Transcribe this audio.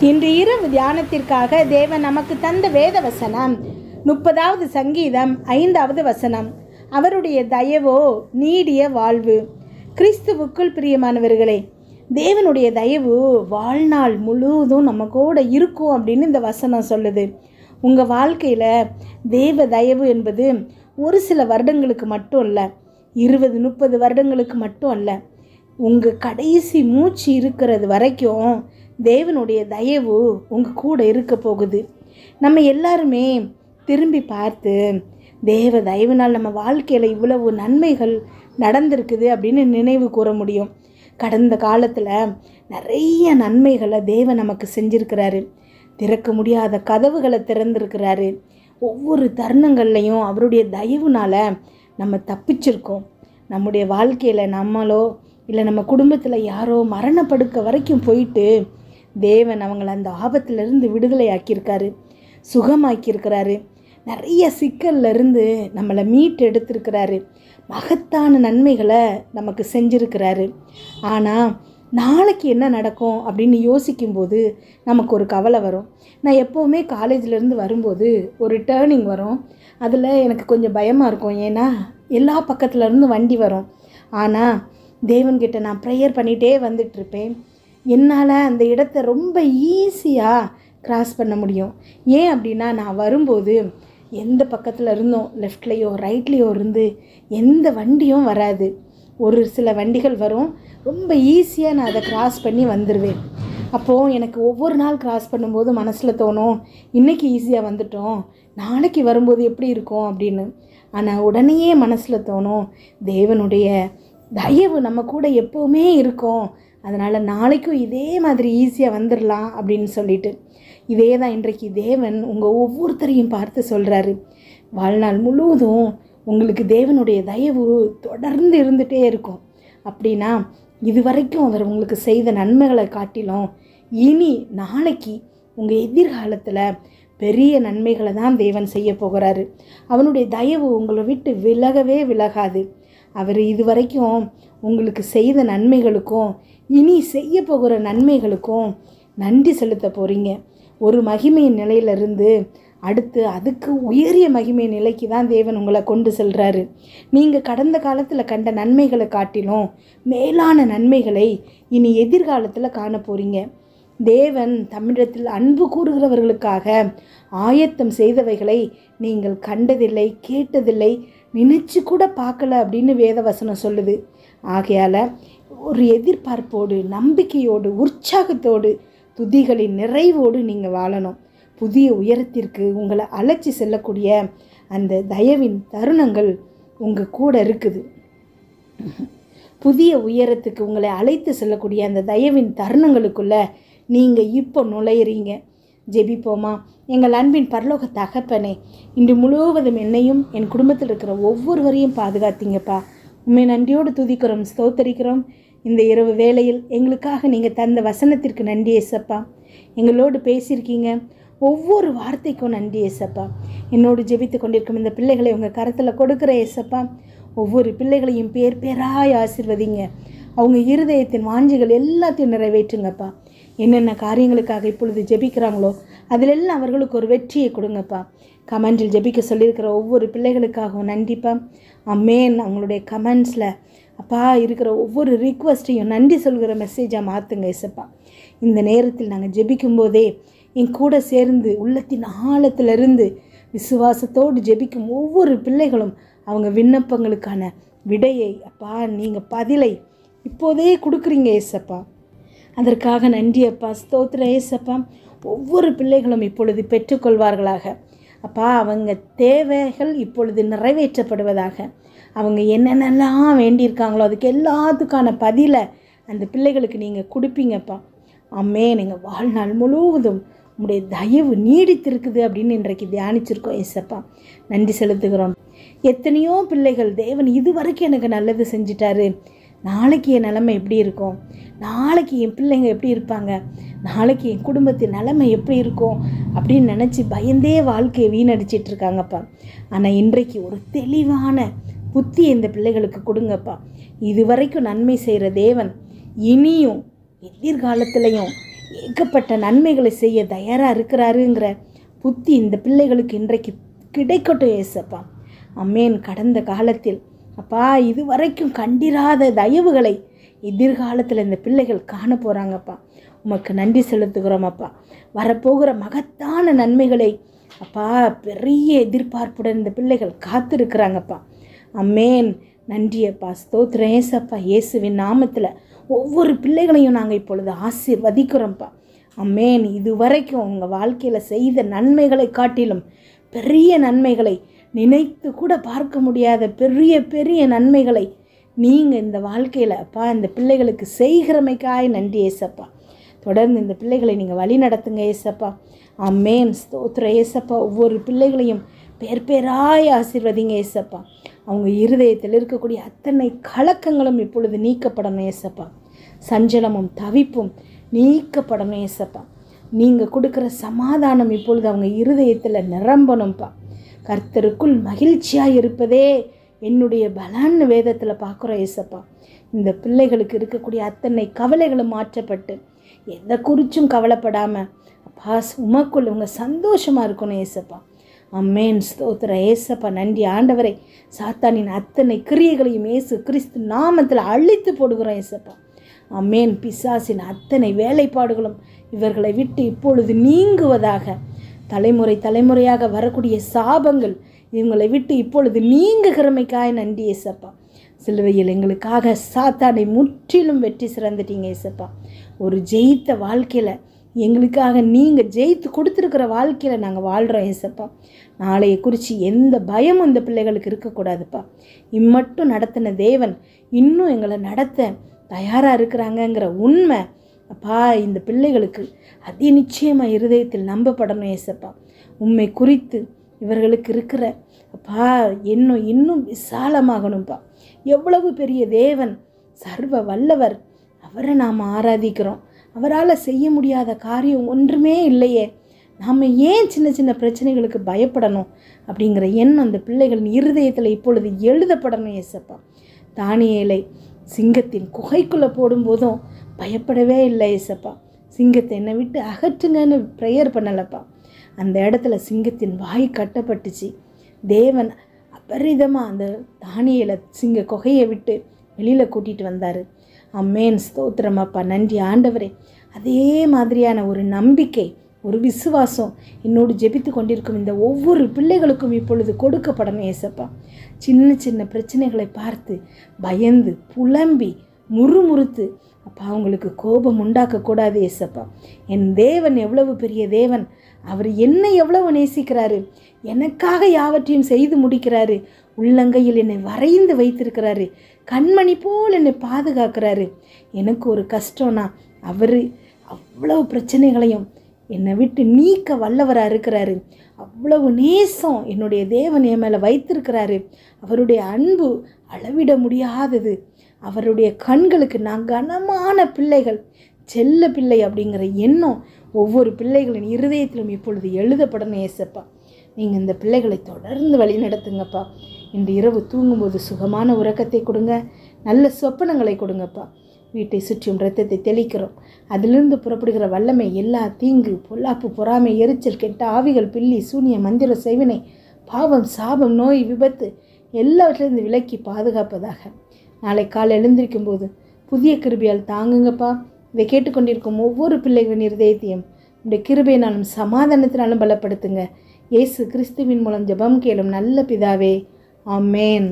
இன்று இரவு தியானத்திற்காக தேவன் நமக்கு தந்த வேத வசனம் 30வது சங்கீதம் 5வது வசனம். அவருடைய தயவோ நீடிய வாழ்வு. கிறிஸ்துவுக்குள் பிரியமானவர்களே, தேவனுடைய தயவு வாழ்நாள் முழுவதும் நம்ம கூட இருக்கும் அப்படின்னு இந்த வசனம் சொல்லுது. உங்கள் வாழ்க்கையில் தேவ தயவு என்பது ஒரு சில வருடங்களுக்கு மட்டும் இல்லை, 20-30 வருடங்களுக்கு மட்டும் அல்ல, உங்கள் கடைசி மூச்சு இருக்கிறது வரைக்கும் தேவனுடைய தயவு உங்கள் கூட இருக்க போகுது. நம்ம எல்லாருமே திரும்பி பார்த்து தேவ தயவுனால் நம்ம வாழ்க்கையில் இவ்வளவு நன்மைகள் நடந்திருக்குது அப்படின்னு நினைவு கூற முடியும். கடந்த காலத்தில் நிறைய நன்மைகளை தேவன் நமக்கு செஞ்சுருக்கிறாரு. திறக்க முடியாத கதவுகளை திறந்திருக்கிறாரு. ஒவ்வொரு தருணங்கள்லையும் அவருடைய தயவுனால் நம்ம தப்பிச்சிருக்கோம். நம்முடைய வாழ்க்கையில் நம்மளோ இல்லை நம்ம குடும்பத்தில் யாரோ மரணப்படுக்க வரைக்கும் போயிட்டு தேவன் அவங்கள அந்த ஆபத்திலிருந்து விடுதலை ஆக்கியிருக்காரு, சுகமாக்கியிருக்கிறாரு. நிறைய சிக்கல்லிருந்து நம்மளை மீட்டு எடுத்திருக்கிறாரு. மகத்தான நன்மைகளை நமக்கு செஞ்சுருக்கிறாரு. ஆனால் நாளைக்கு என்ன நடக்கும் அப்படின்னு யோசிக்கும்போது நமக்கு ஒரு கவலை வரும். நான் எப்போவுமே காலேஜிலேருந்து வரும்போது ஒரு டேர்னிங் வரும், அதில் எனக்கு கொஞ்சம் பயமாக இருக்கும். ஏன்னா எல்லா பக்கத்துலேருந்து வண்டி வரும். ஆனால் தேவன்கிட்ட நான் ப்ரேயர் பண்ணிகிட்டே வந்துட்டுருப்பேன். என்னால் அந்த இடத்த ரொம்ப ஈஸியாக கிராஸ் பண்ண முடியும். ஏன் அப்படின்னா, நான் வரும்போது எந்த பக்கத்தில் இருந்தோம், லெஃப்ட்லேயோ ரைட்லேயோ இருந்து எந்த வண்டியும் வராது. ஒரு சில வண்டிகள் வரும், ரொம்ப ஈஸியாக நான் அதை கிராஸ் பண்ணி வந்துடுவேன். அப்போது எனக்கு ஒவ்வொரு நாள் கிராஸ் பண்ணும்போது மனசில் தோணும், இன்றைக்கி ஈஸியாக வந்துட்டோம், நாளைக்கு வரும்போது எப்படி இருக்கும் அப்படின்னு. ஆனால் உடனேயே மனசில் தோணும், தேவனுடைய தயவு நம்ம கூட எப்போவுமே இருக்கும், அதனால் நாளைக்கும் இதே மாதிரி ஈஸியாக வந்துடலாம் அப்படின்னு சொல்லிட்டு. இதே தான் இன்றைக்கு தேவன் உங்கள் ஒவ்வொருத்தரையும் பார்த்து சொல்கிறாரு. வாழ்நாள் முழுவதும் உங்களுக்கு தேவனுடைய தயவு தொடர்ந்து இருந்துகிட்டே இருக்கும். அப்படின்னா இது வரைக்கும் அவர் உங்களுக்கு செய்த நன்மைகளை காட்டிலும் இனி நாளைக்கு உங்கள் எதிர்காலத்தில் பெரிய நன்மைகளை தான் தேவன் செய்ய போகிறாரு. அவனுடைய தயவு உங்களை விட்டு விலகவே விலகாது. அவர் இதுவரைக்கும் உங்களுக்கு செய்த நன்மைகளுக்கும் இனி செய்ய போகிற நன்மைகளுக்கும் நன்றி செலுத்த போகிறீங்க. ஒரு மகிமை நிலையிலிருந்து அடுத்து அதுக்கு உயரிய மகிமை நிலைக்கு தான் தேவன் உங்களை கொண்டு செல்கிறாரு. நீங்கள் கடந்த காலத்தில் கண்ட நன்மைகளை காட்டிலும் மேலான நன்மைகளை இனி எதிர்காலத்தில் காண போகிறீங்க. தேவன் தமிழத்தில் அன்பு கூறுகிறவர்களுக்காக ஆயத்தம் செய்தவைகளை நீங்கள் கண்டதில்லை, கேட்டதில்லை, நினைச்சு கூட பார்க்கல அப்படின்னு வேதவசனம் சொல்லுது. ஆகையால் ஒரு எதிர்பார்ப்போடு, நம்பிக்கையோடு, உற்சாகத்தோடு, துதிகளின் நிறைவோடு நீங்கள் வாழணும். புதிய உயரத்திற்கு உங்களை அழைச்சி செல்லக்கூடிய அந்த தயவின் தருணங்கள் உங்கள் கூட இருக்குது. புதிய உயரத்துக்கு உங்களை அழைத்து செல்லக்கூடிய அந்த தயவின் தருணங்களுக்குள்ளே நீங்கள் இப்போ நுழையிறீங்க. ஜெபிப்போமா? எங்கள் அன்பின் பரலோக தகப்பனே, இன்று முழுவதும் என்னையும் என் குடும்பத்தில் இருக்கிற ஒவ்வொருவரையும் பாதுகாத்தீங்கப்பா. உண்மை நன்றியோடு துதிக்கிறோம், ஸ்தோத்தரிக்கிறோம். இந்த இரவு வேளையில் எங்களுக்காக நீங்கள் தந்த வசனத்திற்கு நன்றி ஏசப்பா. எங்களோடு பேசியிருக்கீங்க, ஒவ்வொரு வார்த்தைக்கும் நன்றி ஏசப்பா. என்னோடு ஜெபித்து கொண்டிருக்கும் இந்த பிள்ளைகளை உங்கள் கரத்தில் கொடுக்குற ஏசப்பா. ஒவ்வொரு பிள்ளைகளையும் பேர் பேராய் ஆசீர்வதிங்க. அவங்க இருதயத்தின் வாஞ்சிகள் எல்லாத்தையும் நிறைவேற்றுங்கப்பா. என்னென்ன காரியங்களுக்காக இப்பொழுது ஜெபிக்கிறாங்களோ அதிலெல்லாம் அவர்களுக்கு ஒரு வெற்றியை கொடுங்கப்பா. கமெண்டில் ஜெபிக்க சொல்லியிருக்கிற ஒவ்வொரு பிள்ளைகளுக்காகவும் நன்றிப்பா. அம்மேன். அவங்களுடைய கமெண்ட்ஸில் அப்பா இருக்கிற ஒவ்வொரு ரிக்வஸ்ட்டையும் நன்றி சொல்கிற மெசேஜாக மாற்றுங்க ஏசப்பா. இந்த நேரத்தில் நாங்கள் ஜெபிக்கும்போதே என் கூட சேர்ந்து உள்ளத்தின் ஆழத்திலிருந்து விசுவாசத்தோடு ஜெபிக்கும் ஒவ்வொரு பிள்ளைகளும் அவங்க விண்ணப்பங்களுக்கான விடையை அப்பா, நீங்கள் பதிலை இப்போதே கொடுக்குறீங்க ஏசப்பா. அதற்காக நன்றி அப்பா, ஸ்தோத்திர ஏசப்பா. ஒவ்வொரு பிள்ளைகளும் இப்பொழுது பெற்றுக்கொள்வார்களாக அப்பா. அவங்க தேவைகள் இப்பொழுது நிறைவேற்றப்படுவதாக. அவங்க என்னென்னலாம் வேண்டியிருக்காங்களோ அதுக்கு எல்லாத்துக்கான பதிலை அந்த பிள்ளைகளுக்கு நீங்கள் கொடுப்பீங்கப்பா. அம்மே, நீங்கள் வாழ்நாள் முழுவதும் உங்களுடைய தயவு நீடித்திருக்குது அப்படின்னு இன்றைக்கு தியானிச்சிருக்கோம் ஏசப்பா. நன்றி செலுத்துகிறோம். எத்தனையோ பிள்ளைகள் தேவன் இது வரைக்கும் எனக்கு நல்லது செஞ்சிட்டாரு, நாளைக்கு என் நிலைமை எப்படி இருக்கும், நாளைக்கு என் பிள்ளைங்க எப்படி இருப்பாங்க, நாளைக்கு என் குடும்பத்தின் நிலைமை எப்படி இருக்கும் அப்படின்னு நினச்சி பயந்தே வாழ்க்கையை வீணடிச்சிட்டு இருக்காங்கப்பா. ஆனால் இன்றைக்கு ஒரு தெளிவான புத்தி இந்த பிள்ளைகளுக்கு கொடுங்கப்பா. இது வரைக்கும் நன்மை செய்கிற தேவன் இனியும் எதிர்காலத்திலையும் ஏகப்பட்ட நன்மைகளை செய்ய தயாராக இருக்கிறாருங்கிற புத்தி இந்த பிள்ளைகளுக்கு இன்றைக்கு கிடைக்கட்டும் ஏசப்பா. அம்மேன். கடந்த காலத்தில் அப்பா இதுவரைக்கும் கண்டிராத தயவுகளை எதிர்காலத்தில் இந்த பிள்ளைகள் காண போகிறாங்கப்பா. உமக்கு நன்றி செலுத்துகிறோம் அப்பா. வரப்போகிற மகத்தான நன்மைகளை அப்பா பெரிய எதிர்பார்ப்புடன் இந்த பிள்ளைகள் காத்திருக்கிறாங்கப்பா. அம்மேன். நன்றியப்பா. ஸ்தோத்திரம் ஏசப்பா. இயேசுவின் நாமத்தில் ஒவ்வொரு பிள்ளைகளையும் நாங்கள் இப்பொழுது ஆசீர்வதிக்கிறோம்ப்பா. அம்மேன். இதுவரைக்கும் உங்கள் வாழ்க்கையில் செய்த நன்மைகளை காட்டிலும் பெரிய நன்மைகளை, நினைத்து கூட பார்க்க முடியாத பெரிய பெரிய நன்மைகளை நீங்கள் இந்த வாழ்க்கையில் அப்பா இந்த பிள்ளைகளுக்கு செய்கிறமைக்காய் நன்றி ஏசப்பா. தொடர்ந்து இந்த பிள்ளைகளை நீங்கள் வழி நடத்துங்க ஏசப்பா. அம்மேன். ஸ்தோத்திரம் ஏசப்பா. ஒவ்வொரு பிள்ளைகளையும் பேர் பேராய் ஆசீர்வதிங்க ஏசப்பா. அவங்க இருதயத்தில் இருக்கக்கூடிய அத்தனை கலக்கங்களும் இப்பொழுது நீக்கப்படணும் ஏசப்பா. சஞ்சலமும் தவிப்பும் நீக்கப்படணும் ஏசப்பா. நீங்கள் கொடுக்குற சமாதானம் இப்பொழுது அவங்க இருதயத்தில் நிரம்பணும்ப்பா. கர்த்தருக்குள் மகிழ்ச்சியாக இருப்பதே என்னுடைய பலன்னு வேதத்தில் பார்க்குறோம் ஏசப்பா. இந்த பிள்ளைகளுக்கு இருக்கக்கூடிய அத்தனை கவலைகளும் மாற்றப்பட்டு எதை குறிச்சும் கவலைப்படாமல் அப்பா உமக்குள் உங்க சந்தோஷமாக இருக்கணும் ஏசப்பா. அம்மேன். ஸ்தோத்திரம் ஏசப்பா. நன்றி ஆண்டவரை. சாத்தானின் அத்தனை கிரியைகளையும் இயேசு கிறிஸ்து நாமத்தில் அழித்து போடுகிறோம் ஏசப்பா. அம்மேன். பிசாசின் அத்தனை வேலைப்பாடுகளும் இவர்களை விட்டு இப்பொழுது நீங்குவதாக. தலைமுறை தலைமுறையாக வரக்கூடிய சாபங்கள் இவங்களை விட்டு இப்பொழுது நீங்குகிறமைக்காய் நன்றி ஏசப்பா. சிலுவையில் எங்களுக்காக சாத்தானை முற்றிலும் வெற்றி சிறந்துட்டீங்க ஏசப்பா. ஒரு ஜெயித்த வாழ்க்கையில் எங்களுக்காக நீங்கள் ஜெயித்து கொடுத்துருக்கிற வாழ்க்கையில் நாங்கள் வாழ்கிறோம் ஏசப்பா. நாளைய குறித்து எந்த பயமும் இந்த பிள்ளைகளுக்கு இருக்கக்கூடாதுப்பா. இம்மட்டும் நடத்தின தேவன் இன்னும் எங்களை நடத்த தயாராக இருக்கிறாங்கங்கிற உண்மை அப்பா இந்த பிள்ளைகளுக்கு அதி நிச்சயமாக இருதயத்தில் நம்பப்படணும் ஏசப்பா. உண்மை குறித்து இவர்களுக்கு இருக்கிற அப்பா இன்னும் விசாலமாகணும்ப்பா. எவ்வளவு பெரிய தேவன், சர்வ வல்லவர், அவரை நாம் ஆராதிக்கிறோம். அவரால் செய்ய முடியாத காரியம் ஒன்றுமே இல்லையே. நாம் ஏன் சின்ன சின்ன பிரச்சனைகளுக்கு பயப்படணும் அப்படிங்கிற எண்ணம் அந்த பிள்ளைகளின் இருதயத்தில் இப்பொழுது எழுதப்படணும் ஏசப்பா. தானியேலை சிங்கத்தின் குகைக்குள்ளே போடும்போதும் பயப்படவே இல்லை ஏசப்பா. சிங்கத்தை என்னை விட்டு அகற்றுங்கன்னு ப்ரேயர் பண்ணலப்பா. அந்த இடத்துல சிங்கத்தின் வாய் கட்டப்பட்டுச்சு. தேவன் அபரிதமாக அந்த தானியேலை சிங்க குகையை விட்டு வெளியில் கூட்டிகிட்டு வந்தார். அம்மேன். ஸ்தோத்திரமாப்பா. நன்றி ஆண்டவரே. அதே மாதிரியான ஒரு நம்பிக்கை, ஒரு விசுவாசம் என்னோடு ஜெபித்து கொண்டிருக்கும் இந்த ஒவ்வொரு பிள்ளைகளுக்கும் இப்பொழுது கொடுக்கப்படணும் ஏசப்பா. சின்ன சின்ன பிரச்சனைகளை பார்த்து பயந்து புலம்பி முறுமுறுத்து அப்பா அவங்களுக்கு கோபம் உண்டாக்கக்கூடாது ஏசப்பா. என் தேவன் எவ்வளவு பெரிய தேவன், அவர் என்னை எவ்வளவு நேசிக்கிறாரு, எனக்காக யாவற்றையும் செய்து முடிக்கிறாரு, உள்ளங்கையில் என்னை வரைந்து வைத்திருக்கிறாரு, கண்மணி போல் என்னை பாதுகாக்கிறாரு. எனக்கு ஒரு கஷ்டம்னா அவர் அவ்வளவு பிரச்சனைகளையும் என்னை விட்டு நீக்க வல்லவராக இருக்கிறாரு. அவ்வளவு நேசம் என்னுடைய தேவன் என் மேலே வைத்திருக்கிறாரு. அவருடைய அன்பு அளவிட முடியாதது. அவருடைய கண்களுக்கு நான் கனமான பிள்ளைகள், செல்ல பிள்ளை அப்படிங்கிற எண்ணம் ஒவ்வொரு பிள்ளைகளின் இருதயத்திலும் இப்பொழுது எழுதப்படணும் ஏசப்பா. நீங்கள் இந்த பிள்ளைகளை தொடர்ந்து வழி நடத்துங்கப்பா. இன்று இரவு தூங்கும்போது சுகமான உறக்கத்தை கொடுங்க, நல்ல சொப்பனங்களை கொடுங்கப்பா. வீட்டை சுற்றியும் இரத்தத்தை தெளிக்கிறோம். அதிலிருந்து புறப்படுகிற வல்லமை எல்லா தீங்கு பொல்லாப்பு பொறாமை எரிச்சல் கெட்ட ஆவிகள் பில்லி சூனிய மந்திர செய்வினை பாவம் சாபம் நோய் விபத்து எல்லாவற்றிலிருந்து விலக்கி பாதுகாப்பதாக. நாளை காலை எழுந்திருக்கும் போது புதிய கிருபையால் தாங்குங்கப்பா. இதை கேட்டுக்கொண்டிருக்கும் ஒவ்வொரு பிள்ளைகளின் இருதயத்தையும் உடைய கிருபையினாலும் சமாதானத்தினாலும் பலப்படுத்துங்க. இயேசு கிறிஸ்துவின் மூலம் ஜெபம் கேளும் நல்ல பிதாவே. ஆமேன்.